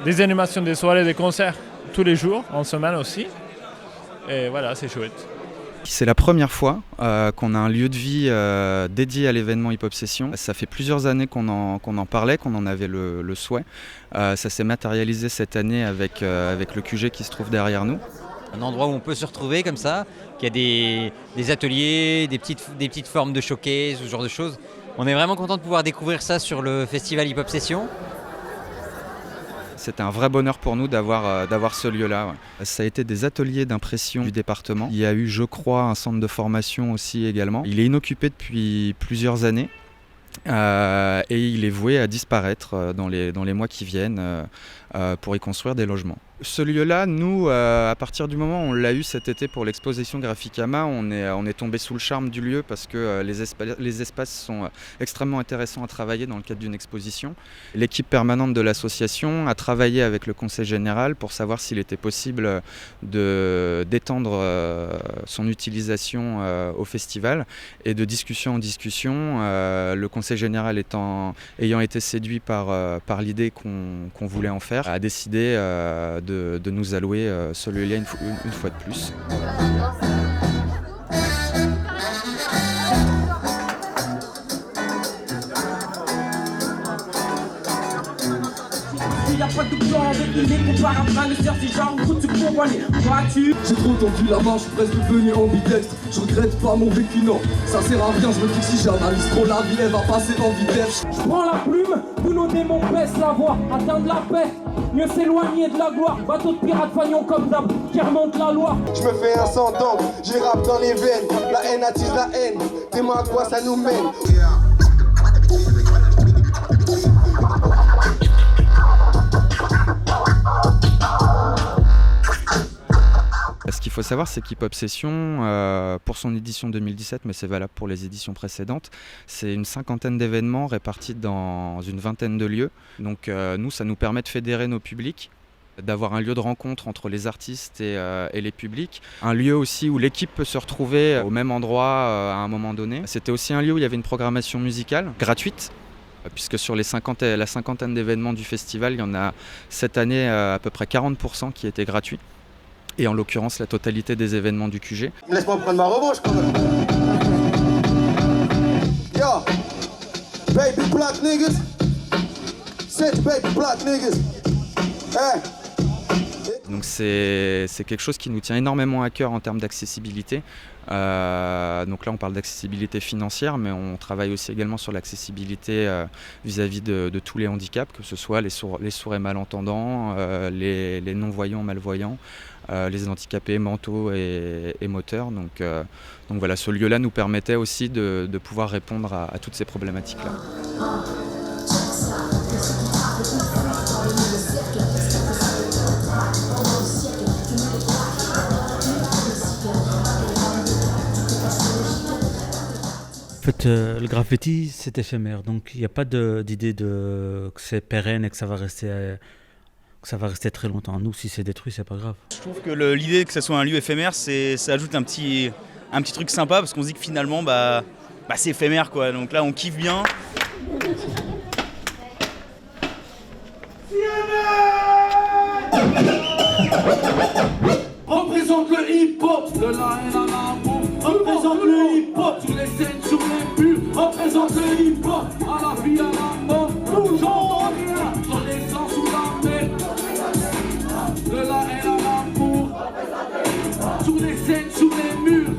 des animations, des soirées, des concerts tous les jours, en semaine aussi. Et voilà, c'est chouette. C'est la première fois qu'on a un lieu de vie dédié à l'événement Hip Hop Session. Ça fait plusieurs années qu'on en parlait, qu'on en avait le souhait. Ça s'est matérialisé cette année avec le QG qui se trouve derrière nous. Un endroit où on peut se retrouver comme ça, qu'il y a des ateliers, des petites formes de showcase, ce genre de choses. On est vraiment content de pouvoir découvrir ça sur le festival Hip Hop Session. C'était un vrai bonheur pour nous d'avoir ce lieu-là. Ouais. Ça a été des ateliers d'impression du département. Il y a eu, je crois, un centre de formation aussi également. Il est inoccupé depuis plusieurs années et il est voué à disparaître dans les mois qui viennent pour y construire des logements. Ce lieu-là, nous, à partir du moment où on l'a eu cet été pour l'exposition Graphicama, on est tombé sous le charme du lieu parce que les espaces sont extrêmement intéressants à travailler dans le cadre d'une exposition. L'équipe permanente de l'association a travaillé avec le conseil général pour savoir s'il était possible d'étendre son utilisation au festival. Et de discussion en discussion, le conseil général ayant été séduit par l'idée qu'on voulait en faire, a décidé de nous allouer ce lieu-là une fois de plus. Y a pas de plan avec l'idée qu'on part après le surf, c'est genre où tu comprends les voitures. J'ai trop tendu la main, je suis presque devenu ambidextre. Je regrette pas mon vécu, non, ça sert à rien. Je me dis que si j'analyse trop la vie, elle va passer en vitesse. Je prends la plume, tous nos démons baissent la voix. Atteindre la paix, mieux s'éloigner de la gloire. Bateau de pirates fagnon comme d'hab, qui remonte la loi. Je me fais un sang d'encre, j'ai rap dans les veines. La haine attise la haine, dis-moi à quoi ça nous mène. Ce qu'il faut savoir, c'est qu'Hip Hop Session, pour son édition 2017, mais c'est valable pour les éditions précédentes, c'est une 50aine d'événements répartis dans une 20aine de lieux. Donc nous, ça nous permet de fédérer nos publics, d'avoir un lieu de rencontre entre les artistes et les publics. Un lieu aussi où l'équipe peut se retrouver au même endroit à un moment donné. C'était aussi un lieu où il y avait une programmation musicale gratuite, puisque sur la cinquantaine d'événements du festival, il y en a cette année à peu près 40% qui étaient gratuits. Et en l'occurrence, la totalité des événements du QG. Laisse-moi prendre ma revanche quand même. Yo, baby black niggas. Set baby black niggas. Hey. Donc c'est quelque chose qui nous tient énormément à cœur en termes d'accessibilité. Donc là on parle d'accessibilité financière, mais on travaille aussi également sur l'accessibilité vis-à-vis de tous les handicaps, que ce soit les sourds et malentendants, les non-voyants, malvoyants, les handicapés mentaux et moteurs. Donc voilà, ce lieu-là nous permettait aussi de pouvoir répondre à toutes ces problématiques-là. En fait, le graffiti, c'est éphémère, donc il n'y a pas d'idée que c'est pérenne et que ça va rester très longtemps. Nous, si c'est détruit, c'est pas grave. Je trouve que l'idée que ça soit un lieu éphémère, ça ajoute un petit truc sympa, parce qu'on se dit que finalement, c'est éphémère, quoi. Donc là, on kiffe bien. Représente le hip-hop, le la haine à l'amour. Représente le hip-hop, sur les scènes, sur les murs. Représente le hip-hop, à la vie, à la mort. Toujours rien, sur les sangs, sous la mer. Le la haine à l'amour, sur les scènes, sur les murs.